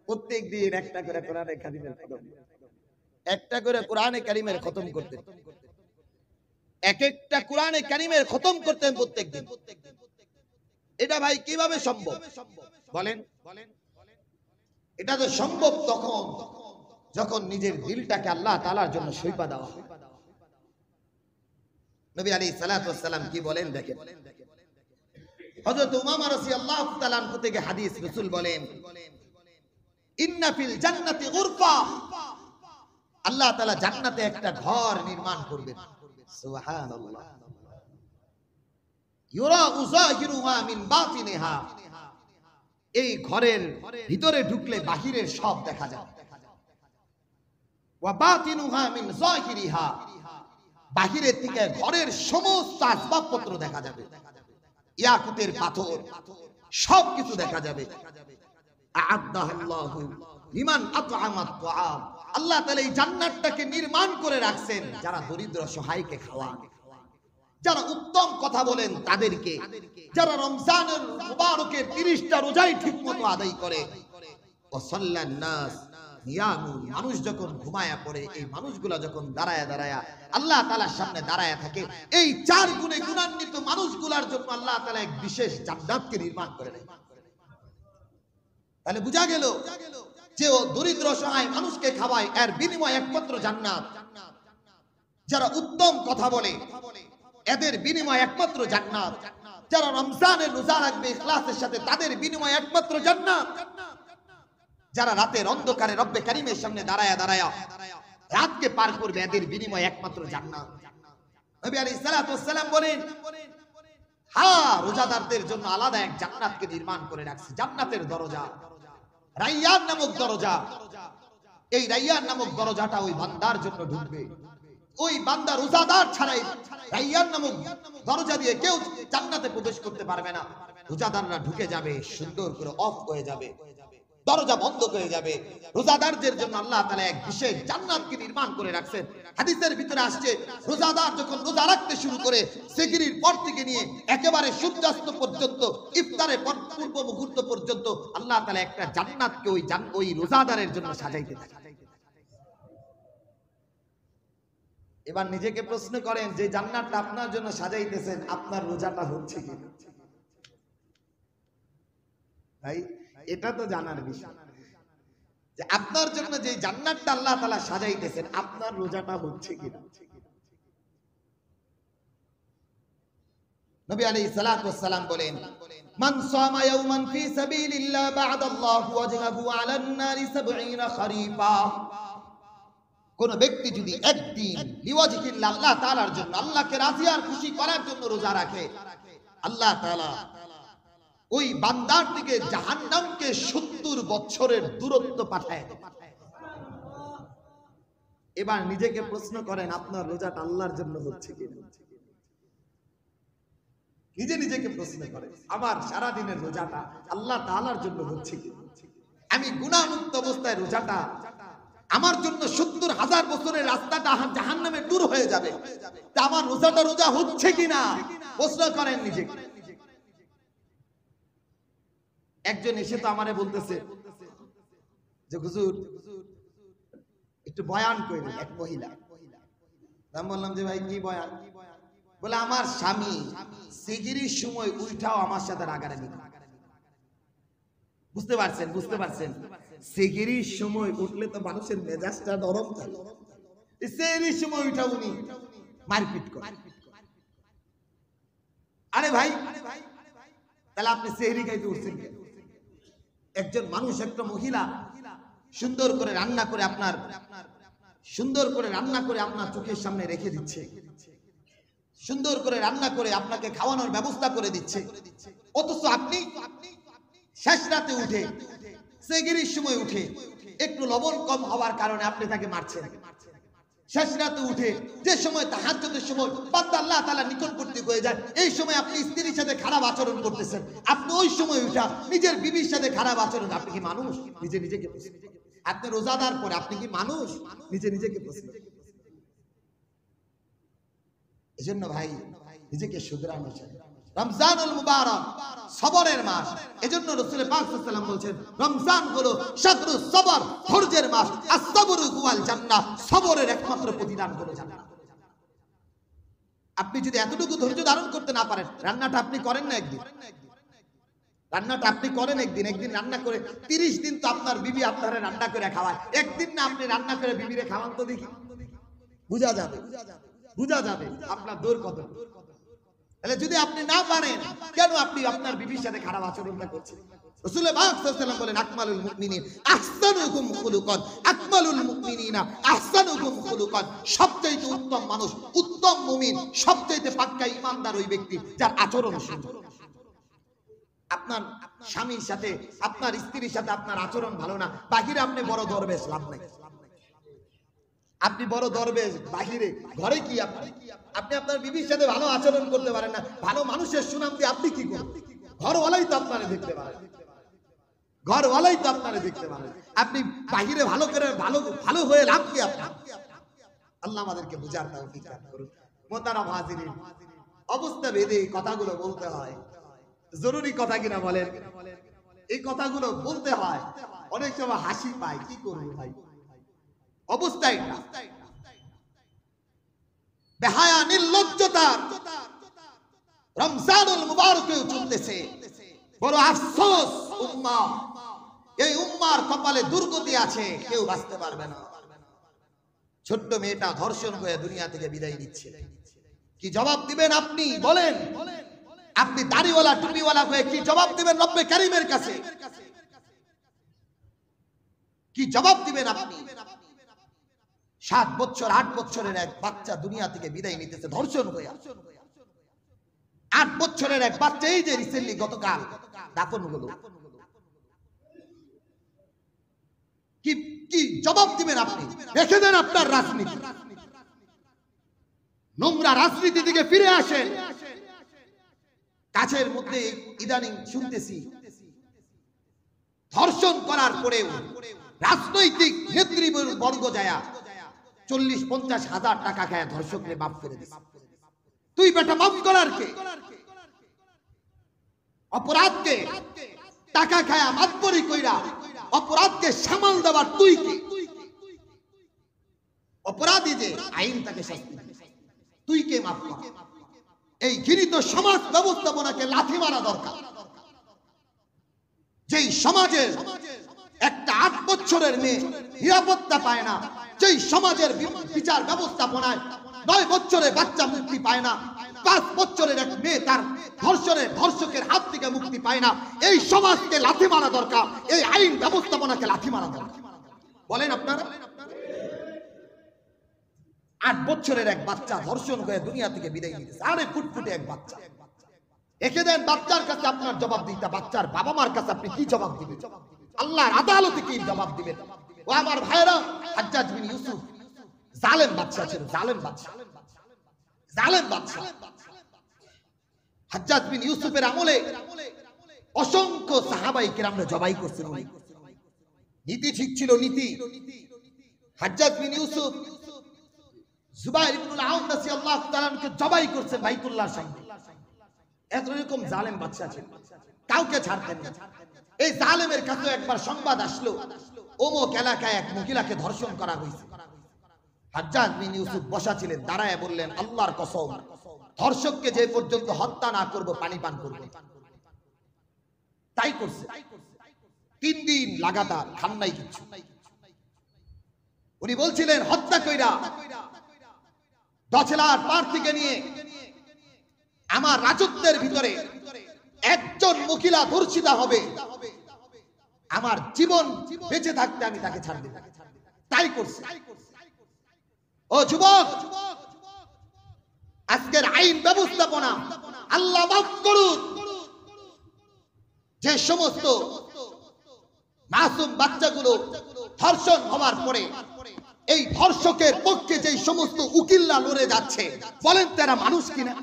প্রত্যেক দিন একটা করে কোরআনে কারীমের খতম, একটা করে কোরআনে কারীমের খতম করতেন, এক একটা কোরআনে কারীমের খতম করতেন প্রত্যেক দিন। এটা ভাই কিভাবে সম্ভব বলেন? এটা তো সম্ভব তখন যখন নিজের দিলটাকে আল্লাহ তাআলার জন্য সইপা দেওয়া হয়। নবী আলাইহিস সালাতু ওয়াস সালাম কি বলেন দেখেন, হযরত উমামা রাদিয়াল্লাহু তাআলা আনহু থেকে হাদিস, রাসূল বলেন, ইন্না ফিল জান্নাতি গুরফা, আল্লাহ তাআলা জান্নাতে একটা ঘর নির্মাণ করবেন। সুবহানাল্লাহ। ইউরা উযাহিরুহা মিন বাতিনিহা, এই ঘরের ভিতরে ঢুকলে বাহিরের সব দেখা যায়। ওয়া বাতিনুহা মিন যাহিরিহা, বাহিরের থেকে ঘরের সমস্ত আসবাবপত্র দেখা যাবে, ইয়াকুতের পাথর সবকিছু দেখা যাবে। আ'আদাল্লাহু লিমান আত'আমাত তুআম, আল্লাহ তাআলা এই জান্নাতটাকে নির্মাণ করে রাখছেন যারা দরিদ্র সহায়কে খাওয়ান, যারা উত্তম কথা বলেন তাদেরকে, যারা রমজানের মুবারকের 30টা রোজাই ঠিকমতো আদায় করে। ওয়াসাল্লান নাস নিয়ামুন, মানুষ যখন ঘুমায়া পড়ে, এই মানুষগুলা যখন দাঁড়ায়া দাঁড়ায়া আল্লাহ তাআলার সামনে দাঁড়ায়া থাকে, এই 4 গুণে গুণান্বিত মানুষগুলার জন্য আল্লাহ তাআলা এক বিশেষ জান্নাতকে নির্মাণ করে দেন। তাহলে বোঝা গেল যে ও দরিদ্র সহায় মানুষকে খাওয়ায়, এর বিনিময় একমাত্র জান্নাত। যারা উত্তম কথা বলে এদের বিনিময় একমাত্র জান্নাত। যারা রমজানের রোজা রাখবে ইখলাসের সাথে, তাদের বিনিময় একমাত্র জান্নাত। যারা রাতের অন্ধকারে রব্বে কারীমের সামনে দাঁড়ায়া দাঁড়ায়া রাতকে পার করবে, এদের বিনিময় একমাত্র জান্নাত। নবী আলাইহিস সালাতু ওয়াস সালাম বলেন, হ্যাঁ, রোজাদারদের জন্য আলাদা এক জান্নাতকে নির্মাণ করে রাখছে, জান্নাতের দরজা, রাইয়ান নামক দরজা। এই রাইয়ান নামক দরজাটা ওই বান্দার জন্য ঢুকবে। ওই বান্দা রোজাদার ছাড়াই রাইয়ান নামক দরজা দিয়ে কেউ জান্নাতে প্রবেশ করতে পারবে না। রোজাদাররা ঢুকে যাবে, সুন্দর করে অফ হয়ে যাবে, দরজা বন্ধ হয়ে যাবে। রোজাদারদের জন্য আল্লাহ তাআলা এক বিশেষ জান্নাতকে নির্মাণ করে রাখছেন। হাদিসের ভিতরে আসছে, রোজাদার যখন রোজা রাখতে শুরু করে, সেহরির পর থেকে নিয়ে একেবারে সূর্যাস্ত পর্যন্ত, ইফতারের পূর্ব মুহূর্ত পর্যন্ত আল্লাহ তাআলা একটা জান্নাতকে ওই রোজাদারের জন্য সাজাইতে থাকে। এবার নিজেকে প্রশ্ন করেন, যে জান্নাতটা আপনার জন্য সাজাইতেছেন, আপনার রোজাটা হচ্ছে কি ভাই? এটা তো জানার বিষয় যে আপনার জন্য যে জান্নাতটা আল্লাহ তাআলা সাজাইতেছেন, আপনার রোজাটা হচ্ছে কি না। নবী আলাইহিস সালাতু ওয়াস সালাম বলেন, মান সামা ইয়াওমান ফি সাবিলিল্লাহ বা'দাল্লাহু ওয়াজহাহু আলান নারি 70 খরিফা, কোন ব্যক্তি যদি একদিন লিওয়াজহিল্লাহ, আল্লাহ তাআলার জন্য, আল্লাহকে রাজি আর খুশি করার জন্য রোজা রাখে, আল্লাহ তাআলা ওই বান্দার থেকে জাহান্নামকে 70 বছরের দূরত্ব পাঠায়। এবার নিজেকে প্রশ্ন করেন, আপনার রোজাটা আল্লাহর জন্য হচ্ছে কি না? নিজেকে প্রশ্ন করেন, আমার সারা দিনের রোজাটা আল্লাহ তাআলার জন্য হচ্ছে কি? আমি গুনাহমুক্ত অবস্থায় রোজাটা আমার জন্য 70,000 বছরের রাস্তাটা জাহান্নামে দূর হয়ে যাবে, তা আমার রোজাটা রোজা হচ্ছে কিনা প্রশ্ন করেন নিজেকে। একজন এসে তো আমারে বলতেছে যে হুজুর একটু বয়ান করেন, এক মহিলা। আমি বললাম যে ভাই কি বয়ান? বলে আমার স্বামী সিগিরির সময় উঠাও আমার সাথে রাগারাগি। বুঝতে পারছেন সিগিরির সময় উঠলে তো মানুষের মেজাজটা নরম থাকে, সিগিরির সময় উঠা উনি মারপিট করে। আরে ভাই, তাহলে আপনি সিগিরি খাইতে উঠছেন কেন? একজন মানুষ, একটা মহিলা সুন্দর করে রান্না করে আপনার চোখের সামনে রেখে দিচ্ছে, সুন্দর করে রান্না করে আপনাকে খাওয়ানোর ব্যবস্থা করে দিচ্ছে, অথচ আপনি শেষ রাতে উঠে সেহরির সময় উঠে একটু লবণ কম হওয়ার কারণে আপনি তাকে মারছেন। শেষ রাতে উঠে যে সময় তাহাজ্জুদের সময় বান্দা আল্লাহ তাআলা নিকটবর্তী হয়ে যায়, এই সময় আপনি স্ত্রীর সাথে খারাপ আচরণ করতেছেন। আপনি ওই সময় উঠা নিজের বিবির সাথে খারাপ আচরণ, আপনি কি মানুষ? নিজে নিজেকে প্রশ্ন। আপনি রোজাদার পরে আপনি কি মানুষ? নিজে নিজেকে প্রশ্ন। এজন্য ভাই নিজেকে শুধরানো চাই। রমজানুল মুবারক সবরের মাস, এজন্য রাসূল পাক সাল্লাল্লাহু আলাইহি ওয়াসাল্লাম বলেন রমজান হলো শাহরুস সবর, ধৈর্যের মাস। আস-সাবরু হুয়াল জান্নাহ, সবরের একমাত্র প্রতিদান হলো জান্নাত। আপনি যদি এতটুকু ধৈর্য ধারণ করতে না পারেন, রান্নাটা আপনি করেন না একদিন, রান্নাটা আপনি করেন একদিন রান্না করে 30 দিন তো আপনার বিবি আপনারে রান্না করে খাওয়ায়, একদিন না আপনি রান্না করে বিবিরে খাওয়ান তো দেখি, বুঝা যাবে আপনার দৌড় কত। তাহলে যদি আপনি না পারেন, কেন আপনি আপনার বিবির সাথে খারাপ আচরণটা করছেন? রাসূল পাক সাল্লাল্লাহু আলাইহি ওয়াসাল্লাম বলেন আকমালুল মুমিনিন আহসানুহুম খুলুকান, আকমালুল মুমিনিনা আহসানুহুম খুলুকান, সবচেয়ে উত্তম মানুষ, উত্তম মুমিন, সবচেয়ে পাক্কা ঈমানদার ওই ব্যক্তি যার আচরণ সুন্দর। আপনার স্বামীর সাথে আপনার স্ত্রীর সাথে আপনার আচরণ ভালো না, বাহিরে আপনি বড় দরবেশ, লাভ নাই। আপনি বড় দরবেশ বাহিরে, ঘরে কি আপনি আপনার বিবির সাথে ভালো আচরণ করতে পারেন না, ভালো মানুষের সুনাম দিয়ে আপনি কি করবেন? ঘরওয়ালাই তো আপনারে দেখতে পারেন, ঘরওয়ালাই তো আপনারে দেখতে পারেন। আপনি বাহিরে ভালো করে ভালো হয়ে লাভ কি আপনার? আল্লাহ আমাদেরকে বুঝার তৌফিক দান করুন। মোহতারাম হাজিরিন, অবস্থা ভেদে এই কথাগুলো বলতে হয়, জরুরি কথা কিনা বলেন? এই কথাগুলো বলতে হয়, অনেক সময় হাসি পায়, কি করব ভাই, অবস্থাই না। বেহায়া নির্লজ্জতার রমজানুল মুবারকেও চলতেছে। বড় আফসোস, উম্মাহ, এই উম্মার কপালে দুর্গতি আছে, কেউ বাঁচতে পারবে না। ছোট্ট মেয়েটা ধর্ষণ হয়ে দুনিয়া থেকে বিদায় নিচ্ছে, কি জবাব দিবেন আপনি? বলেন, আপনি দাড়িওয়ালা টুপিওয়ালা হয়ে কি জবাব দিবেন রব্বে কারীমের কাছে? কি জবাব দিবেন আপনি? 7 বছর 8 বছরের এক বাচ্চা দুনিয়া থেকে বিদায় নিতেছে ধর্ষণ হয়ে। 8 বছরের এক বাচ্চা এই যে রিসেন্টলি গতকাল দাফন হলো। কি জবাব দিবেন আপনি? রেখে দেন আপনার রাজনীতি, নোংরা রাজনীতি থেকে ফিরে আসেন। কাছের মধ্যে ইদানিং শুনতেছি ধর্ষণ করার পরেও রাজনৈতিক নেতৃবর্গ যায় 40-50 হাজার টাকা খায় ধর্ষকরে মাফ করে দিছে। তুই বেটা মাফ করার কে? অপরাধকে টাকা খায়া মাতবরি কইরা অপরাধকে সামাল দেওয়ার তুই কে? অপরাধী যে আইন তাকে শাস্তি দিবে, তুই কে মাফ কর? এই ঘৃণিত সমাজ ব্যবস্থাপনাকে লাথি মারা দরকার। যেই সমাজের একটা 8 বছরের মেয়ে নিরাপত্তা পায় না, যেই সমাজের বিচার ব্যবস্থাপনায় 9 বছরের বাচ্চা মুক্তি পায় না, 5 বছরের এক মেয়ে তার ধর্ষকের হাত থেকে মুক্তি পায় না, এই সমাজকে লাথি মারা দরকার, এই আইন ব্যবস্থাপনাকে লাথি মারা দরকার। বলেন আপনারা? 8 বছরের এক বাচ্চা ধর্ষণ হয়ে দুনিয়া থেকে বিদায় নিতেছে, আরে ফুটফুটে এক বাচ্চা। রেখে দেন বাচ্চার কাছে আপনার জবাব দিতে, বাচ্চার বাবা মার কাছে আপনি কি জবাব দিবেন? আল্লাহর আদালতে কি জবাব দিবেন? ও আমার ভাইরা, হাজ্জাজ বিন ইউসুফ জালেম বাদশা ছিল, জালেম বাদশা। হাজ্জাজ বিন ইউসুফের আমলে অসংখ্য সাহাবাই কেরামরা জবাই করছেন। নীতি ঠিক ছিল, নীতি। হাজ্জাজ বিন ইউসুফ জুবাইর ইবনুল আওয়াম রাদিয়াল্লাহু তাআলাকে জবাই করছে বাইতুল্লাহর সামনে। এরকম জালেম বাদশা ছিল, কাউকে ছাড়তেন না। এই জালেমের কাছে একবার সংবাদ আসলো অমুক এলাকায় এক মহিলাকে ধর্ষণ করা হয়েছে। হাজ্জাজ বিন ইউসুফ বসা ছিলেন, দাঁড়ায় বললেন আল্লাহর কসম, ধর্ষককে যে পর্যন্ত হত্যা না করব পানি পান করব। তাই করছে। 3 দিন লাগাতার খান নাই কিছু। উনি বলছিলেন হত্যা কইরা 10 লাখ পার থেকে নিয়ে আমার রাজত্বের ভিতরে একজন মহিলা ধর্ষিতা হবে, আমার জীবন বেঁচে থাকতে আমি তাকে ছাড় দেব। তাই করছে। ও যুবক, আজকের আইন ব্যবস্থাপনা আল্লাহ মাফ করুন, যে সমস্ত মাসুম বাচ্চাগুলো ধর্ষণ হওয়ার পরে এই ধর্ষকের পক্ষে যে সমস্ত উকিলরা লড়ে যাচ্ছে, বলেন তারা মানুষ কিনা?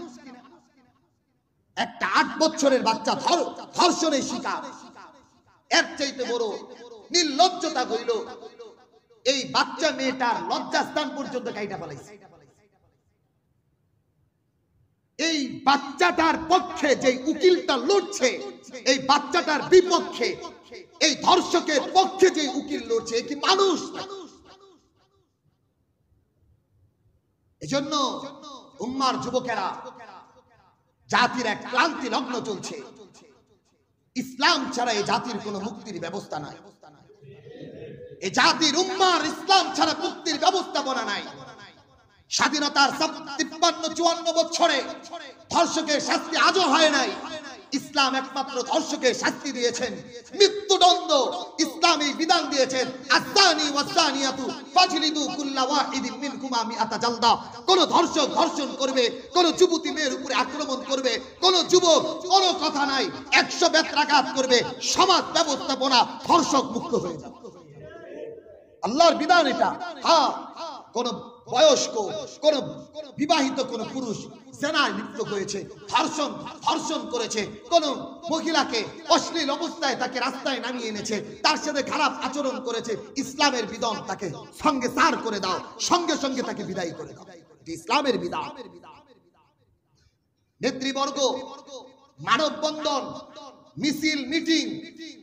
একটা 8 বছরের বাচ্চা ধর্ষণের শিকার, এর চাইতে বড় নির্লজ্জতা হইল এই বাচ্চা মেয়েটার লজ্জাস্থান পর্যন্ত কাইটা ফেলাইছে। এই বাচ্চাটার পক্ষে যে উকিলটা লড়ছে, এই বাচ্চাটার বিপক্ষে এই ধর্ষকের পক্ষে যে উকিল লড়ছে, কি মানুষ? এজন্য উম্মার যুবকেরা, জাতির এক ক্লান্তি লগ্ন চলছে। ইসলাম ছাড়া এই জাতির কোনো মুক্তির ব্যবস্থা নাই। এই জাতির উম্মার ইসলাম ছাড়া মুক্তির ব্যবস্থাপনা নাই। স্বাধীনতার 53-54 বছরে ধর্ষকের শাস্তি আজও হয় নাই। ইসলাম একমাত্র ধর্ষকের শাস্তি দিয়েছেন মৃত্যুদণ্ড। ইসলাম এই বিধান দিয়েছেন আযানি ওয়াসানিয়াতু ফাজলিদু কুল্লা ওয়াহিদিন মিনকুমা মিআতা জালদা। কোন ধর্ষক ধর্ষণ করবে, কোন যুবতী মেয়ের উপরে আক্রমণ করবে, কোন যুবক কোন কথা নাই 100 বেত্রাঘাত করবে, সমাজ ব্যবস্থাপনা ধর্ষক মুক্ত হয়ে যাবে। আল্লাহর বিধান এটা। হ্যাঁ, কোন বয়স্ক, কোন বিবাহিত কোন পুরুষ জেনায় লিপ্ত হয়েছে, ধর্ষণ করেছে, কোন মহিলাকে অশ্লীল অবস্থায় তাকে রাস্তায় নামিয়ে এনেছে, তার সাথে খারাপ আচরণ করেছে, ইসলামের বিধান তাকে সঙ্গে সার করে দাও, সঙ্গে সঙ্গে তাকে বিদায় করে দাও। ইসলামের বিধান। নেতৃবর্গ মানববন্ধন, মিছিল, মিটিং,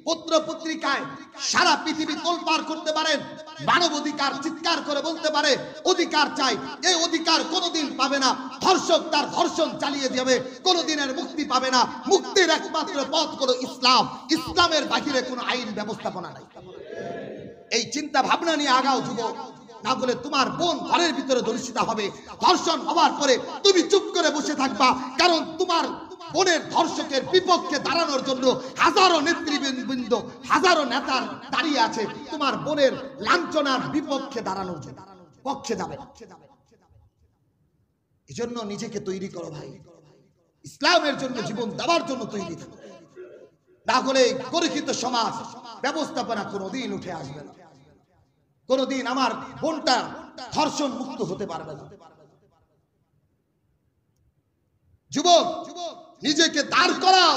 পত্র পত্রিকায় সারা পৃথিবী তোলপাড় করতে পারেন, মানব অধিকার চিৎকার করে বলতে পারে অধিকার চাই, এই অধিকার কোনোদিন পাবে না। ধর্ষক তার ধর্ষণ চালিয়ে যাবে, কোনোদিনের মুক্তি পাবে না। মুক্তির একমাত্র পথ হলো ইসলাম। ইসলামের বাহিরে কোনো আইন ব্যবস্থাপনা নাই। এই চিন্তা ভাবনা নিয়ে আগাও যুবক, না হলে তোমার বোন ঘরের ভিতরে ধর্ষিতা হবে। ধর্ষণ হওয়ার পরে তুমি চুপ করে বসে থাকবা, কারণ তোমার বোনের ধর্ষকের বিপক্ষে দাঁড়ানোর জন্য হাজারো নেতৃবৃন্দ, হাজারো নেতা দাঁড়িয়ে আছে তোমার বোনের লাঞ্ছনার বিপক্ষে দাঁড়ানোর জন্য, পক্ষে যাবে। এই জন্য নিজেকে তৈরি করো ভাই, ইসলামের জন্য জীবন দেওয়ার জন্য তৈরি থাকো, না হলে পরিচিত সমাজ ব্যবস্থাপনা কোনোদিন উঠে আসবে না। কোনোদিন আমার বোনটা ধর্ষণ মুক্ত হতে পারবে না। যুবক, নিজেকে দাঁড় করাও।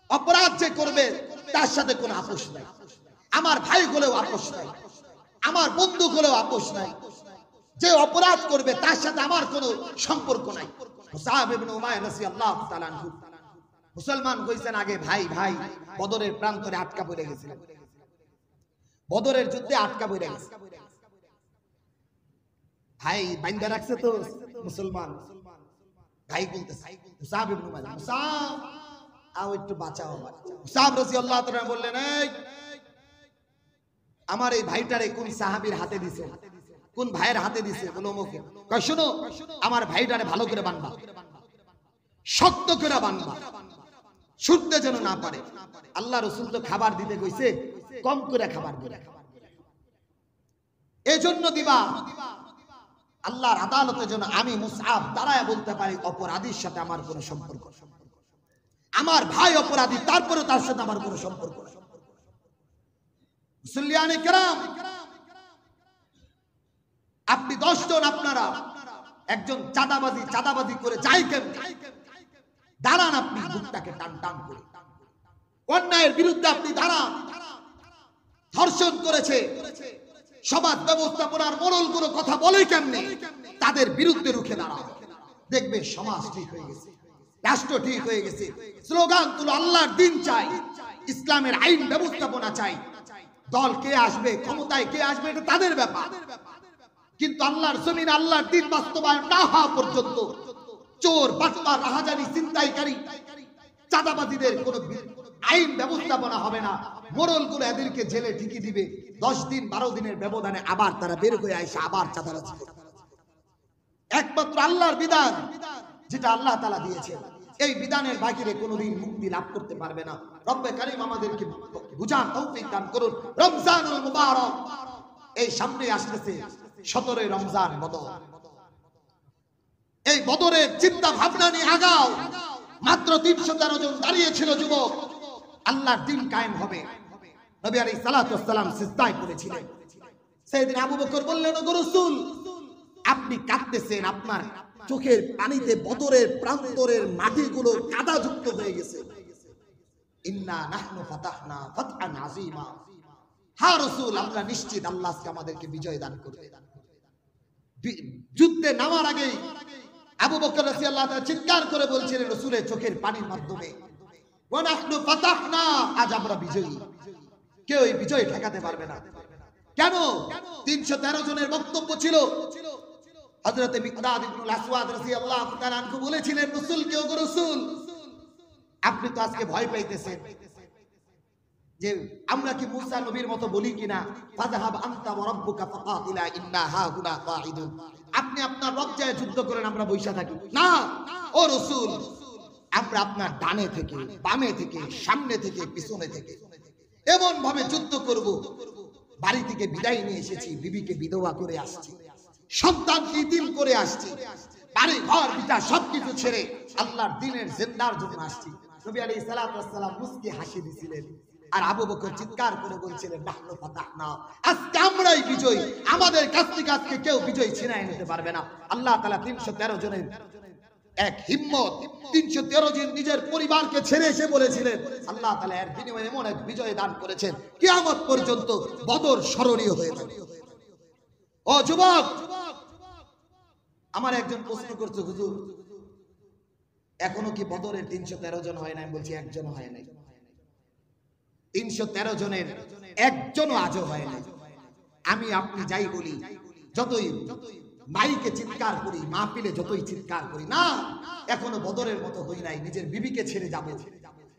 অপরাধ যে করবে তার সাথে কোনো আপোষ নাই। আমার ভাই হলেও আপোষ নাই, আমার বন্ধু হলেও আপোষ নাই। যে অপরাধ করবে তার সাথে আমার কোনো সম্পর্ক নাই। মুসআব ইবনে উমাইর রাদিয়াল্লাহু তাআলা আনহু মুসলমান হইছেন আগে, ভাই ভাই বদরের প্রান্তরে আটকা পড়ে গেছিলেন, বদরের যুদ্ধে আটকা পড়ে গেছে। ভাই বাইন্দা রাখছে তো মুসলমান, ভাই বলতেছে মুসআব ইবনে উমাইর, মুসআব আও একটু বাঁচাও আমার। মুসআব রাদিয়াল্লাহু তাআলা বললেন, এই আমার এই ভাইটারে কোন সাহাবীর হাতে দিছে, কোন ভাইয়ের হাতে দিছে? বলো মুখে। কয় শোনো, আমার ভাইটারে ভালো করে বাঁধবা, শক্ত করে বাঁধবা, ছুটতে যেন না পারে। আল্লাহ রাসূল তো খাবার দিতে কইছে, কম করে খাবার দিবে, এজন্য দিবা আল্লাহর আদালতে যেন আমি মুসআব দাঁড়ায় বলতে পারি অপরাধীর সাথে আমার কোনো সম্পর্ক, আমার ভাই অপরাধী তারপরে তার সাথে আমার কোনো সম্পর্ক নেই। মুসল্লিয়ানে কেরাম, আপনি 10 জন, আপনারা একজন চাঁদাবাজি করে যাই কেমন দাঁড়ান, আপনি বুকটাকে টান টান করে অন্যায়ের বিরুদ্ধে আপনি দাঁড়ান। ধর্ষণ করেছে, সমাজ ব্যবস্থাপনার মোড়ল কোনো কথা বলে কেমনে, তাদের বিরুদ্ধে রুখে দাঁড়ান, দেখবে সমাজ ঠিক হয়ে গেছে, রাষ্ট্র ঠিক হয়ে গেছে। স্লোগান তুলো, আল্লাহর দিন চাই, ইসলামের আইন ব্যবস্থাপনা চাই। দল কে আসবে, ক্ষমতায় কে আসবে, এটা তাদের ব্যাপার, কিন্তু আল্লাহর জমিন আল্লাহর দিন বাস্তবায়ন না হওয়া পর্যন্ত চোর, বাটপার, রাহাজানি, ছিনতাইকারী, চাঁদাবাদীদের কোনো আইন ব্যবস্থাপনা হবে না। মোড়লগুলো এদেরকে জেলে ঢুকিয়ে দিবে, 10 দিন 12 দিনের ব্যবধানে আবার তারা বের হয়ে আসে, আবার চাঁদাবাজি করে। একমাত্র আল্লাহর বিধান, যেটা আল্লাহ তাআলা দিয়েছেন, এই বিধানের বাহিরে কোনোদিন মুক্তি লাভ করতে পারবে না। রব্বে কারীম আমাদেরকে বুঝার তৌফিক দান করুন। রমজানুল মুবারক এই সামনে আসতেছে, 17 রমজান বদর। এই বদরের চিন্তা ভাবনা নিয়ে আগাও। মাত্র 313 জন দাঁড়িয়েছিল যুবক, আল্লাহর দ্বীন কায়েম হবে। নবী আলাইহিস সালাতু ওয়াস সালাম সিজদায় পড়েছিলেন। সাইয়েদনা আবু বকর বললেন, ওগো রাসূল, আপনি কাঁদতেছেন, আপনার চোখের পানিতে বদরের প্রান্তরের মাটিগুলো কাদাযুক্ত হয়ে গেছে। ইন্না নাহনু ফাতাহনা ফাতহান আযীমা, হ্যাঁ রাসূল, আমরা নিশ্চিত আল্লাহ আজকে আমাদেরকে বিজয় দান করবে। যুদ্ধে নামার আগেই আবু বকর রাদিয়াল্লাহু তাআলা চিৎকার করে বলছিলেন রাসূলের চোখের পানির মাধ্যমে, ওয়া নাহনু ফাতাহনা, আজ আমরা বিজয়ী, কেউ এই বিজয় ঠেকাতে পারবে না। কেন? 313 জনের বক্তব্য ছিল। হযরত মিকদাদ ইবনুল আসওয়াদ রাদিয়াল্লাহু তাআলা আনহু বলেছিলেন, রাসূল, কেউ গো রাসূল, আপনি তো আজকে ভয় পাইতেছেন যে আমরা কি মুসা নবীর মতো বলি কিনা, ফাযহাব আনতা ওয়া রাব্বুকা ফাকাতিলা ইন্না হাহুনা কাঈদুন, আপনি আপনার রব যায় যুদ্ধ করেন, আমরা বইসা থাকি না। ও রাসূল, আমরা আপনার ডানে থেকে বামে থেকে সামনে থেকে পিছনে থেকে এমন ভাবে যুদ্ধ করব, বাড়ি থেকে বিদায় নিয়ে এসেছি, বিবিকে বিধবা করে আসছি, সন্তানকে ইতিম করে আসছি, বাড়ি ঘর বিটা সবকিছু ছেড়ে আল্লাহর দ্বীনের জিন্দার জন্য আসছি। নবী আলাইহিস সালাতু ওয়াস সালাম মুস্কি হাসি দিছিলেন, আর আবু বকর চিৎকার করে বলছিলেন, নাহনু ফাতাহনা, আজকে আমরাই বিজয়ী, আমাদের কাছ থেকে আজকে কেউ বিজয় ছিনায় নিতে পারবে না। আল্লাহ তাআলা 313 জনের এক হিম্মত, 313 জন নিজের পরিবারকে ছেড়ে এসে বলেছিলেন, আল্লাহ তাআলা এর বিনিময়ে এমন এক বিজয় দান করেছেন, কিয়ামত পর্যন্ত বদর স্মরণীয় হয়ে থাকবে। ও যুবক, আমার একজন প্রশ্ন করছে, হুজুর, এখনো কি বদরের 313 জন হয় নাই? বলছি একজন হয় নাই। 313 জনের একজনও আজও হয় নাই। আমি আপনি যাই বলি, যতই মাইকে চিৎকার করি, মাহফিলে যতই চিৎকার করি, না, এখনো বদরের মতো হই নাই। নিজের বিবিকে ছেড়ে যাব,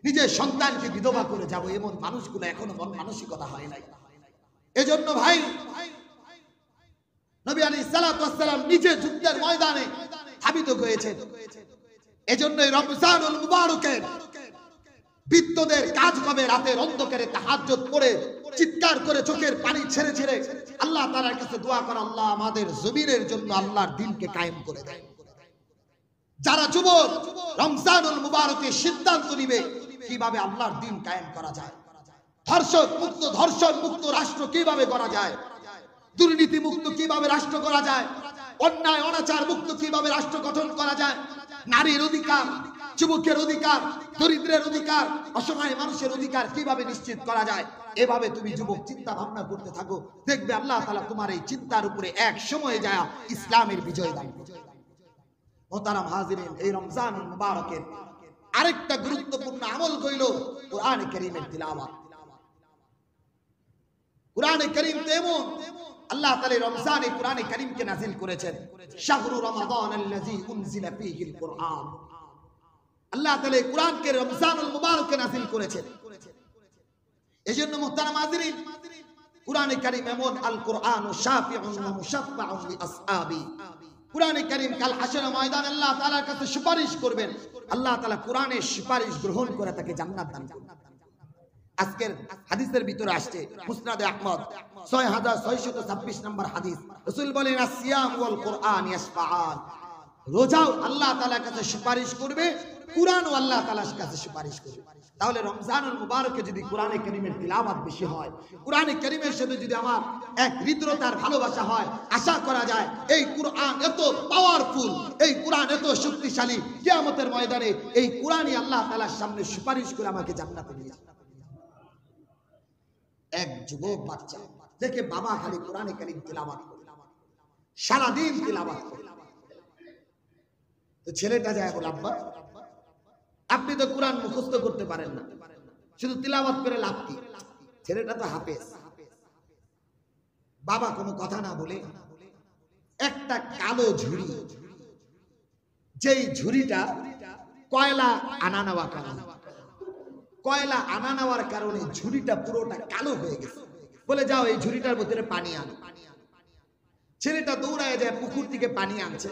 নিজের সন্তানকে বিধবা করে যাব, এমন মানুষগুলো এখনো মন মানসিকতা হয় নাই। এজন্য ভাই, নবী আলাইহিস সালাতু ওয়াস সালাম নিজে যুদ্ধের ময়দানে ধাবিত হয়েছেন। এজন্য রমজানুল মুবারকের বিদ্যুদের কাজ হবে রাতের অন্ধকারে তাহাজ্জুদ পড়ে চিৎকার করে চোখের পানি ছেড়ে ছেড়ে আল্লাহ তাআলার কাছে দোয়া করা, আল্লাহ আমাদের জমিনের জন্য আল্লাহর দ্বীনকে কায়েম করে দেয়। যারা যুবক রমজানুল মুবারকে সিদ্ধান্ত নিবে কিভাবে আল্লাহর দ্বীন কায়েম করা যায়, ধর্ষণ মুক্ত রাষ্ট্র কিভাবে করা যায়, দুর্নীতি মুক্ত কিভাবে রাষ্ট্র করা যায়, অন্যায় অনাচার মুক্ত কিভাবে রাষ্ট্র গঠন করা যায়, নারীর অধিকার, যুবকের অধিকার, দরিদ্রের অধিকার, অসহায় মানুষের অধিকার কিভাবে নিশ্চিত করা যায়, এভাবে তুমি যুবক চিন্তা ভাবনা করতে থাকো, দেখবে আল্লাহ তাআলা তোমার এই চিন্তার উপরে এক সময় যায় ইসলামের বিজয় দান করবে। মোহতারাম হাজিরিন, এই রমজানুল মুবারকের আরেকটা গুরুত্বপূর্ণ আমল হইল কোরআন কারীমের তিলাওয়াত। কোরআন কারীম তেমন আল্লাহ তাআলা রমজানে কোরআন কারীমকে নাযিল করেছেন, শাহরু রমাদানাল্লাযী উনজিলা ফীহিল কুরআন। আল্লাহ তাআলা কোরআনকে রমজানুল মুবারকে নাযিল করেছেন। এজন্য মুহতারাম হাজিরিন, কোরআন কারীম এমন, আল কুরআনু শাফিউন ওয়া মুশাফফাউন লিআসহাবি, কোরআন কারীম কাল হাশরের ময়দানে আল্লাহ তাআলার কাছে সুপারিশ করবেন, আল্লাহ তাআলা কোরআনের সুপারিশ গ্রহণ করে তাকে জান্নাত দান করবেন। আজকের হাদিসের ভিতরে আসছে মুসনাদে আহমদ 6626 নম্বর হাদিস, রাসূল বলেন, আসিয়াম ওয়াল কুরআন ইয়াশফাআন, রোজাও আল্লাহ তাআলার কাছে সুপারিশ করবে, কুরআনও আল্লাহ তাআলার কাছে সুপারিশ করবে। তাহলে রমজানুল মুবারকে যদি কোরআন কারীমের তিলাওয়াত বেশি হয়, কোরআন কারীমের সাথে যদি আমার এক হৃদ্রতার ভালোবাসা হয়, আশা করা যায় এই কোরআন এত পাওয়ারফুল, এই কোরআন এত শক্তিশালী, কিয়ামতের ময়দানে এই কোরআনই আল্লাহ তাআলার সামনে সুপারিশ করে আমাকে জান্নাতে নিয়ে যাবে। এক যুবক বাচ্চা দেখে বাবা খালি কোরআন কারীম তিলাওয়াত করে, সারাদিন তিলাওয়াত করে, তো ছেলেটা যায় বলে, আব্বা আপনি তো কোরআন মুখস্থ করতে পারেন না, শুধু তিলাওয়াত করে লাভ কি? ছেলেটা তো হাফেজ। বাবা কোনো কথা না বলে একটা কালো ঝুড়ি, যেই ঝুড়িটা কয়লা আনা নেওয়ার কারণে ঝুড়িটা পুরোটা কালো হয়ে গেছে, বলে যাও এই ঝুড়িটার ভিতরে পানি আনো। ছেলেটা দৌড়ায় যায় পুকুর থেকে পানি আনছে,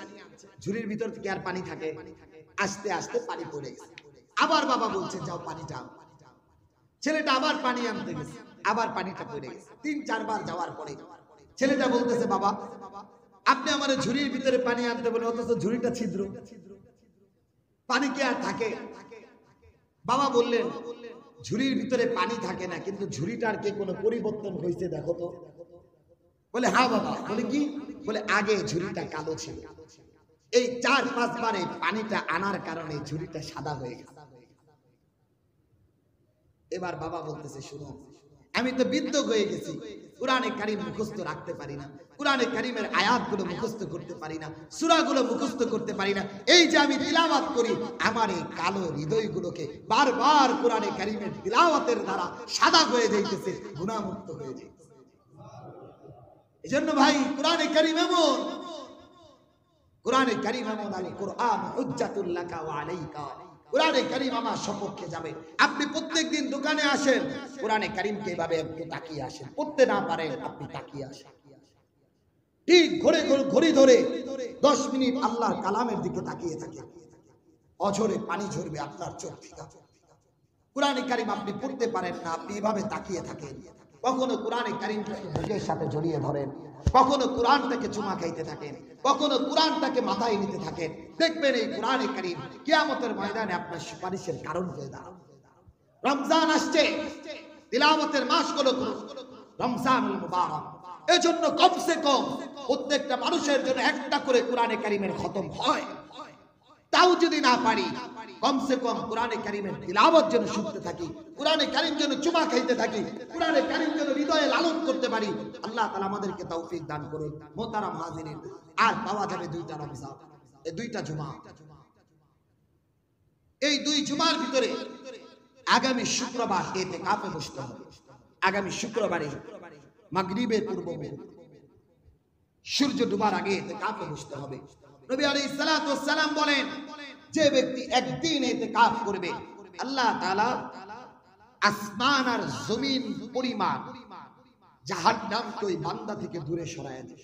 ঝুড়ির ভিতর থেকে আর পানি থাকে, আস্তে আস্তে পানি পড়ে গেছে। আবার বাবা বলছে যাও পানিটা আনো। ছেলেটা আবার পানি আনতে গেছে, আবার পানিটা পড়ে গেছে। ৩-৪ বার যাওয়ার পরে ছেলেটা বলতেছে, বাবা আপনি আমার ঝুড়ির ভিতরে পানি আনতে বলে, অথচ ঝুড়িটা ছিদ্র, পানি কি আর থাকে? বাবা বললেন ঝুড়ির ভিতরে পানি থাকে না, কিন্তু ঝুড়িটার কি কোনো পরিবর্তন হয়েছে দেখো তো। বলে হ্যাঁ বাবা। বলে কি? বলে আগে ঝুড়িটা কালো ছিল, এই 4-5 বারে পানিটা আনার কারণে ঝুড়িটা সাদা হয়ে গেছে। এবার বাবা বলতেছে শুনো, আমি তো বিদ্ধ হয়ে গেছি, কুরআনে কারীম মুখস্থ রাখতে পারি না, কুরআনে কারীমের আয়াতগুলো মুখস্থ করতে পারি না, সূরাগুলো মুখস্থ করতে পারি না। এই যে আমি তিলাওয়াত করি, আমার এই কালো হৃদয়গুলোকে বারবার কুরআনে কারীমের তিলাওয়াতের দ্বারা সাদা হয়ে যাইতেছে, গুনাহমুক্ত হয়ে যাইতেছে। এজন্য ভাই কুরআনে কারীম এমন, কুরআনে কারীম এমন, আল কুরআন হুজ্জাতুল লাকা ওয়া আলাইকা। কুরআনে কারীম আমার সপক্ষে যাবে। আপনি প্রত্যেকদিন দোকানে আসেন, কুরআনে কারীমকে এভাবে একটু তাকিয়ে আসেন, পড়তে না পারেন আপনি তাকিয়ে আসেন, ঠিক ঘড়ি ধরে 10 মিনিট আল্লাহর কালামের দিকে তাকিয়ে থাকেন, অঝরে পানি ঝরবে আপনার চোখ থেকে। কুরআনে কারীম আপনি পড়তে পারেন না, আপনি এভাবে তাকিয়ে থাকেন, কখনো কুরআনে কারীমটাকে বুকের সাথে জড়িয়ে ধরেন, কখনো কুরআনটাকে চুমা খাইতে থাকেন, কখনো কুরআনটাকে মাথায় নিতে থাকেন। দেখবেন এই কুরআনে কারীম কিয়ামতের ময়দানে আপনার সুপারিশের কারণ হয়ে দাঁড়াবে। রমজান আসছে, তিলাওয়াতের মাসগুলো রমজানুল মুবারক, এজন্য কমসে কম প্রত্যেকটা মানুষের জন্য একটা করে কুরআনে কারীমের খতম হয়। তাও যদি না পারি, কমসে কম কুরআনে কারীমের তিলাওয়াত যেন শুনতে থাকি, কুরআনে কারীম যেন চুমা খাইতে থাকি, কুরআনে কারীম যেন হৃদয়ে লালন করতে পারি। আল্লাহ তাআলা আমাদেরকে তৌফিক দান করুন। মোহতারাম হাজিরিন, আর পাওয়া যাবে 2টা রমজান, এই 2টা জুমা। এই 2 জুমার ভিতরে আগামী শুক্রবার ইতিকাফে বসতে হবে। আগামী শুক্রবারে মাগরিবের পূর্ব মুহূর্তে সূর্য ডুবার আগে ইতিকাফে বসতে হবে। নবী আলাইহিস সালাতু ওয়াস সালাম বলেন, যে ব্যক্তি একদিন ইতিকাফ করবে, আল্লাহ তাআলা আসমান আর জমিন পরিমাণ জাহান্নামকে ওই বান্দা থেকে দূরে সরায় দেয়।